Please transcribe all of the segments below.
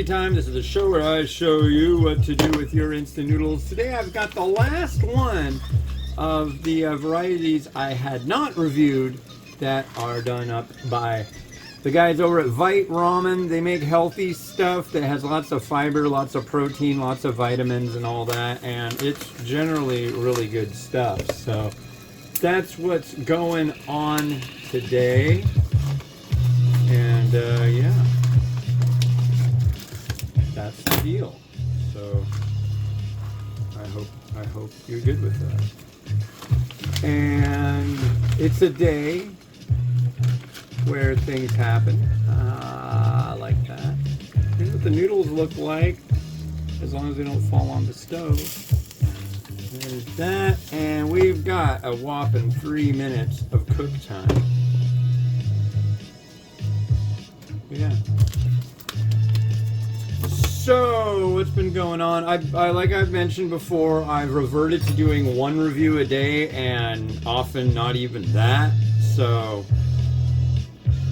Recipe Time. This is the show where I show you what to do with your instant noodles. Today I've got the last one of the varieties I had not reviewed that are done up by the guys over at Vite Ramen. They make healthy stuff that has lots of fiber, lots of protein, lots of vitamins and all that, and it's generally really good stuff. So that's what's going on today. And yeah, that's the deal. So I hope you're good with that. And it's a day where things happen, like that. Here's what the noodles look like, as long as they don't fall on the stove. There's that, and we've got a whopping 3 minutes of cook time. Yeah. So, what's been going on? I like I've mentioned before, I've reverted to doing one review a day, and often not even that. So,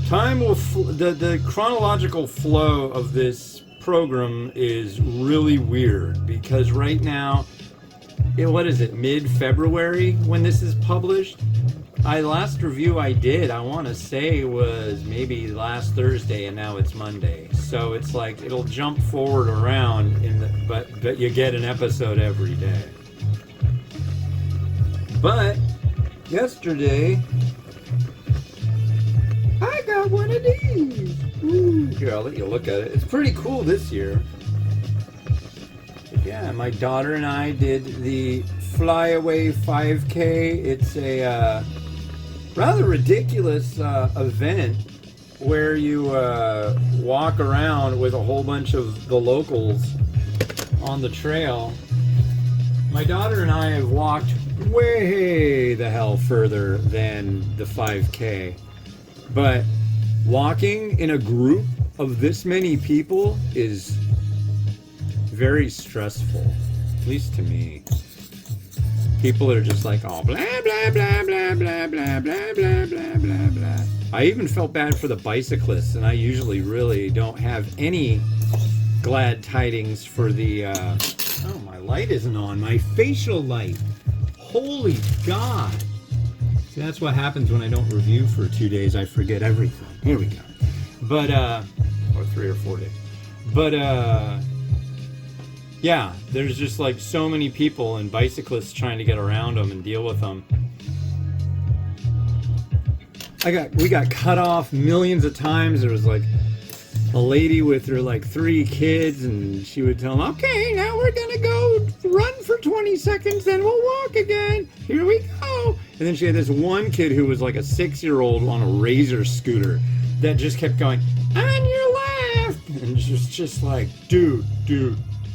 time will the chronological flow of this program is really weird, because right now, what is it, mid-February when this is published? Last review I did, I want to say, was maybe last Thursday, and now it's Monday. So it's like it'll jump forward around but you get an episode every day. But yesterday I got one of these. Ooh, here, I'll let you look at it. It's pretty cool this year. Yeah, my daughter and I did the Flyaway 5K. It's a rather ridiculous event where you walk around with a whole bunch of the locals on the trail. My daughter and I have walked way the hell further than the 5K, but walking in a group of this many people is very stressful, at least to me. People are just like, oh, blah, blah, blah, blah, blah, blah, blah, blah, blah, blah, blah. I even felt bad for the bicyclists, and I usually really don't have any glad tidings for the, oh, my light isn't on. My facial light. Holy God. See, that's what happens when I don't review for 2 days. I forget everything. Here we go. But, or 3 or 4 days. But, yeah, there's just like so many people and bicyclists trying to get around them and deal with them. We got cut off millions of times. There was like a lady with her like 3 kids, and she would tell them, okay, now we're gonna go run for 20 seconds, then we'll walk again. Here we go. And then she had this one kid who was like a 6-year-old on a Razor scooter that just kept going, on your left. And just like, dude,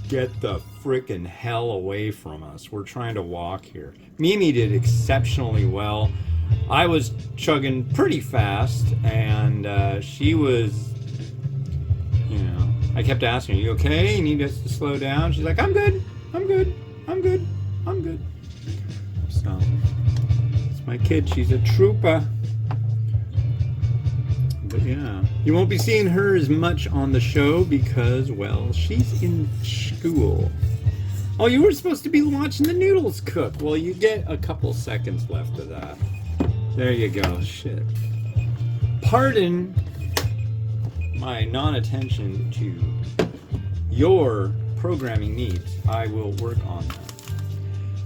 get the frickin' hell away from us. We're trying to walk here. Mimi did exceptionally well. I was chugging pretty fast, and she was, you know, I kept asking her, you okay? You need us to slow down? She's like, I'm good. So, it's my kid. She's a trooper. But yeah, you won't be seeing her as much on the show because, well, she's in school. Oh, you were supposed to be watching the noodles cook. Well, you get a couple seconds left of that. There you go. Shit. Pardon my non-attention to your programming needs. I will work on that.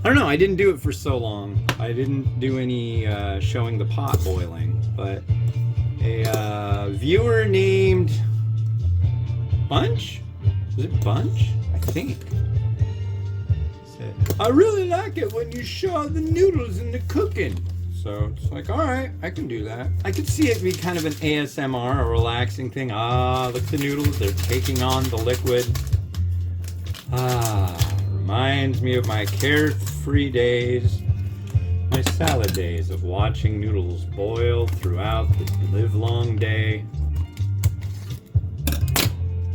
I don't know. I didn't do it for so long. I didn't do any showing the pot boiling, but a viewer named Bunch? Was it Bunch? I think. Said, I really like it when you show the noodles in the cooking. So it's like, alright, I can do that. I could see it be kind of an ASMR, a relaxing thing. Ah, look at the noodles, they're taking on the liquid. Reminds me of my carefree days. My salad days of watching noodles boil throughout the livelong day.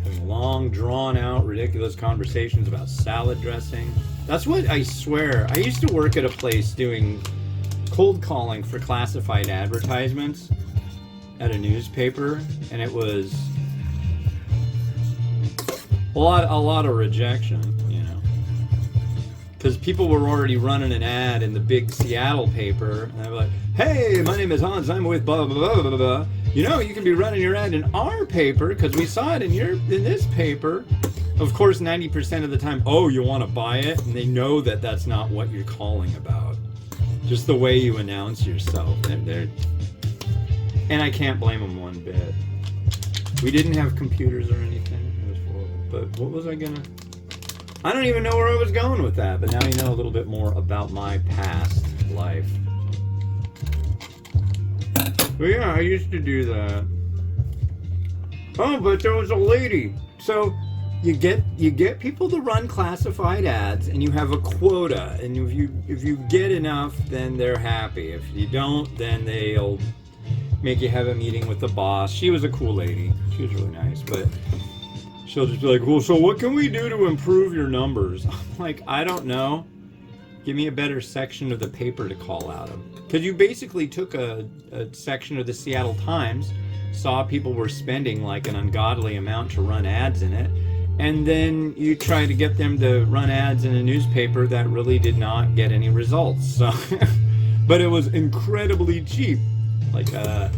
Having long, drawn-out, ridiculous conversations about salad dressing. That's what I swear. I used to work at a place doing cold calling for classified advertisements at a newspaper, and it was a lot of rejection, you know, because people were already running an ad in the big Seattle paper, and they were like, "Hey, my name is Hans. I'm with blah blah blah blah blah. You know, you can be running your ad in our paper because we saw it in this paper." Of course, 90% of the time, oh, you want to buy it, and they know that that's not what you're calling about. Just the way you announce yourself, and I can't blame them one bit. We didn't have computers or anything. It was horrible. But what was I gonna? I don't even know where I was going with that. But now you know a little bit more about my past life. But yeah, I used to do that. Oh, but there was a lady. So you get people to run classified ads, and you have a quota. And if you get enough, then they're happy. If you don't, then they'll make you have a meeting with the boss. She was a cool lady. She was really nice, but she'll just be like, well, so what can we do to improve your numbers? I'm like, I don't know. Give me a better section of the paper to call out of. Because you basically took a section of the Seattle Times, saw people were spending like an ungodly amount to run ads in it, and then you try to get them to run ads in a newspaper that really did not get any results. So, but it was incredibly cheap. Like a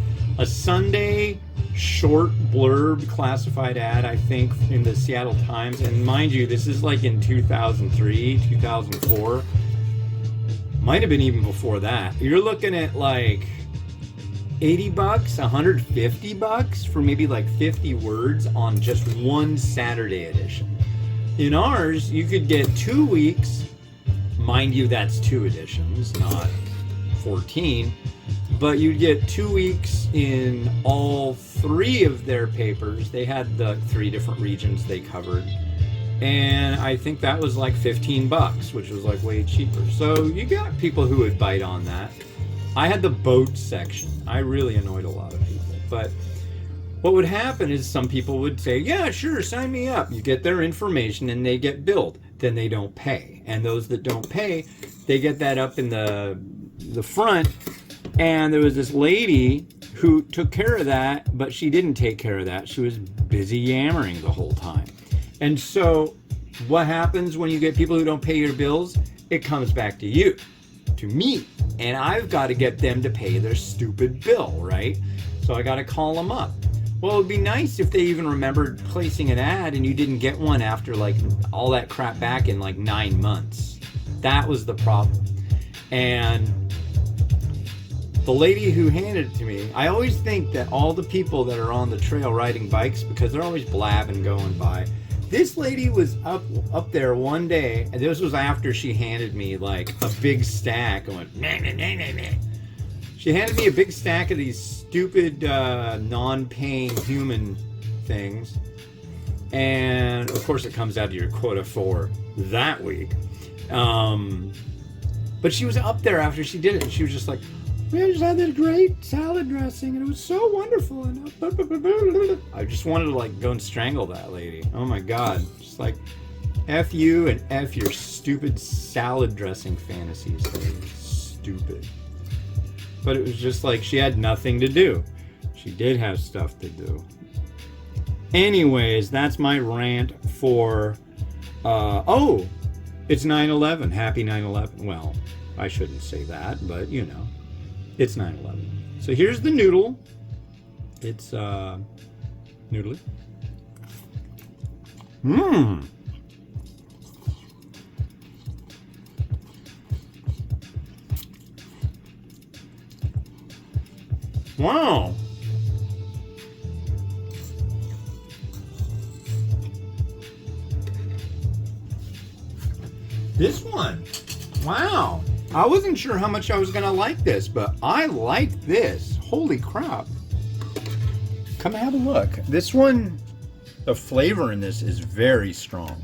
Sunday short blurb classified ad, I think, in the Seattle Times. And mind you, this is like in 2003, 2004. Might have been even before that. You're looking at like $80, $150 for maybe like 50 words on just one Saturday edition. In ours, you could get 2 weeks. Mind you, that's 2 editions, not 14. But you'd get 2 weeks in all 3 of their papers. They had the 3 different regions they covered. And I think that was like $15, which was like way cheaper. So you got people who would bite on that. I had the boat section. I really annoyed a lot of people. But what would happen is some people would say, yeah, sure, sign me up. You get their information and they get billed. Then they don't pay. And those that don't pay, they get that up in the front. And there was this lady who took care of that, but she didn't take care of that. She was busy yammering the whole time. And so what happens when you get people who don't pay your bills? It comes back to you, to me. And I've got to get them to pay their stupid bill, right? So I got to call them up. Well, it'd be nice if they even remembered placing an ad and you didn't get one after like all that crap back in like 9 months. That was the problem. And the lady who handed it to me, I always think that all the people that are on the trail riding bikes, because they're always blabbing going by, this lady was up there one day, and this was after she handed me like a big stack and went, nah, nah, nah, nah, nah. She handed me a big stack of these stupid non-paying human things. And of course it comes out of your quota for that week. But she was up there after she did it, and she was just like, we just had this great salad dressing, and it was so wonderful. And I just wanted to like go and strangle that lady. Oh my God. Just like, F you and F your stupid salad dressing fantasies. Lady. Stupid. But it was just like she had nothing to do. She did have stuff to do. Anyways, that's my rant for, it's 9/11. Happy 9/11. Well, I shouldn't say that, but you know. It's 9/11. So here's the noodle. It's noodly. Mmm. Wow. This one. Wow. I wasn't sure how much I was going to like this, but I like this. Holy crap. Come have a look. This one, the flavor in this is very strong.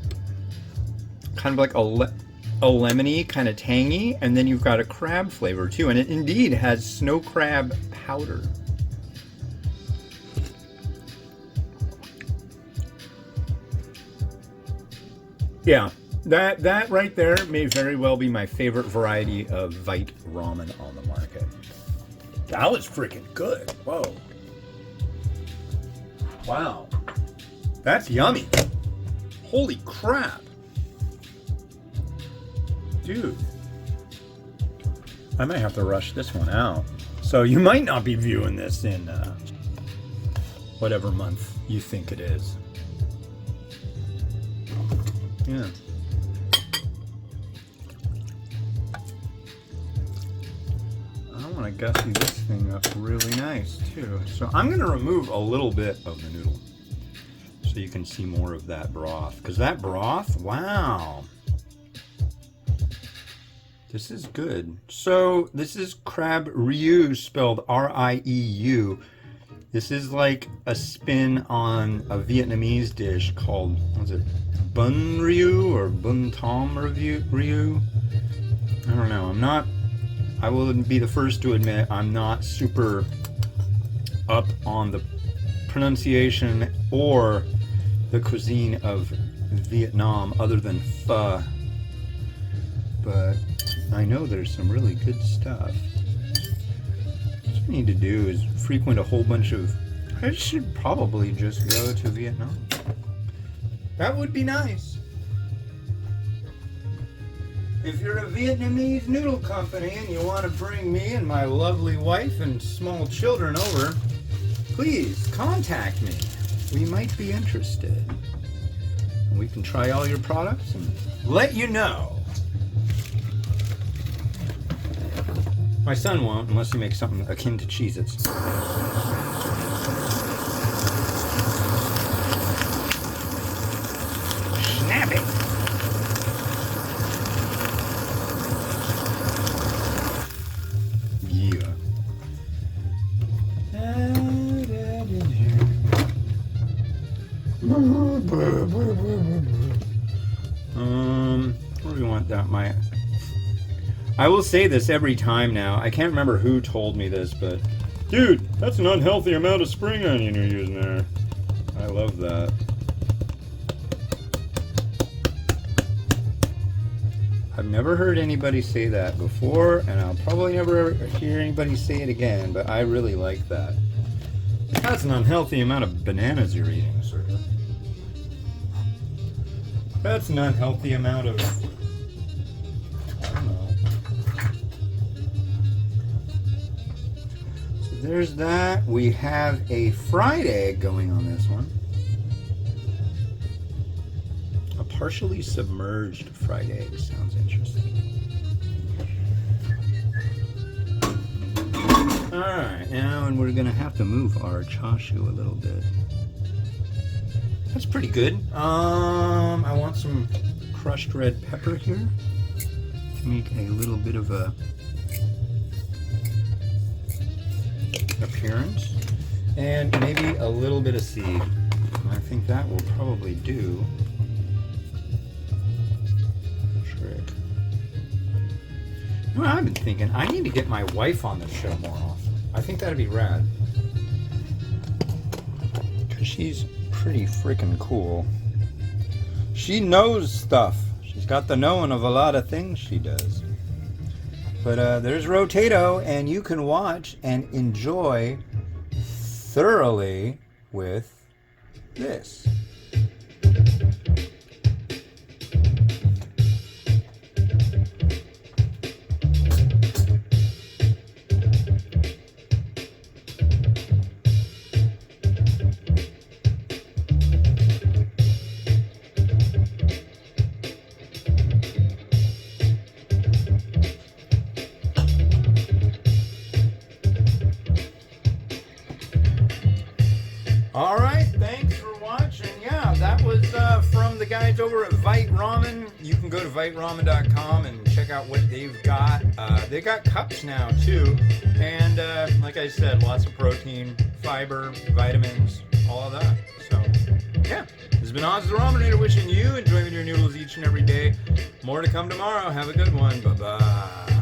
Kind of like a lemony, kind of tangy, and then you've got a crab flavor too, and it indeed has snow crab powder. Yeah. That right there may very well be my favorite variety of Vite ramen on the market. That was freaking good. Whoa. Wow. That's yummy. Holy crap. Dude. I might have to rush this one out. So you might not be viewing this in whatever month you think it is. Yeah. I want to gussy this thing up really nice too. So I'm going to remove a little bit of the noodle so you can see more of that broth. Because that broth, wow. This is good. So this is crab Rieu, spelled R-I-E-U. This is like a spin on a Vietnamese dish called, what is it, Bun Rieu or Bun Tom Rieu? I don't know. I will be the first to admit I'm not super up on the pronunciation or the cuisine of Vietnam other than pho. But I know there's some really good stuff. What I need to do is frequent a whole bunch of... I should probably just go to Vietnam. That would be nice. If you're a Vietnamese noodle company and you want to bring me and my lovely wife and small children over, please contact me. We might be interested. We can try all your products and let you know. My son won't unless he makes something akin to Cheez-Its. Snap it! Yeah. Where do we want that? I will say this every time now. I can't remember who told me this, but dude, that's an unhealthy amount of spring onion you're using there. I love that. I've never heard anybody say that before, and I'll probably never hear anybody say it again, but I really like that. That's an unhealthy amount of bananas you're eating, sir. That's an unhealthy amount of... I don't know. So there's that. We have a fried egg going on this one. A partially submerged fried egg sounds interesting. Alright, now and we're going to have to move our chashu a little bit. That's pretty good. I want some crushed red pepper here to make a little bit of a appearance. And maybe a little bit of seed. I think that will probably do the trick. You know what I've been thinking? I need to get my wife on the show more often. I think that'd be rad. Because she's pretty freaking cool. She knows stuff. She's got the knowing of a lot of things she does. But there's Rotato, and you can watch and enjoy thoroughly with this. Alright, thanks for watching. Yeah, that was from the guys over at Vite Ramen. You can go to viteramen.com and check out what they've got. They got cups now too. And like I said, lots of protein, fiber, vitamins, all of that. So, yeah. This has been Oz the Ramenator wishing you enjoyment your noodles each and every day. More to come tomorrow. Have a good one. Bye-bye.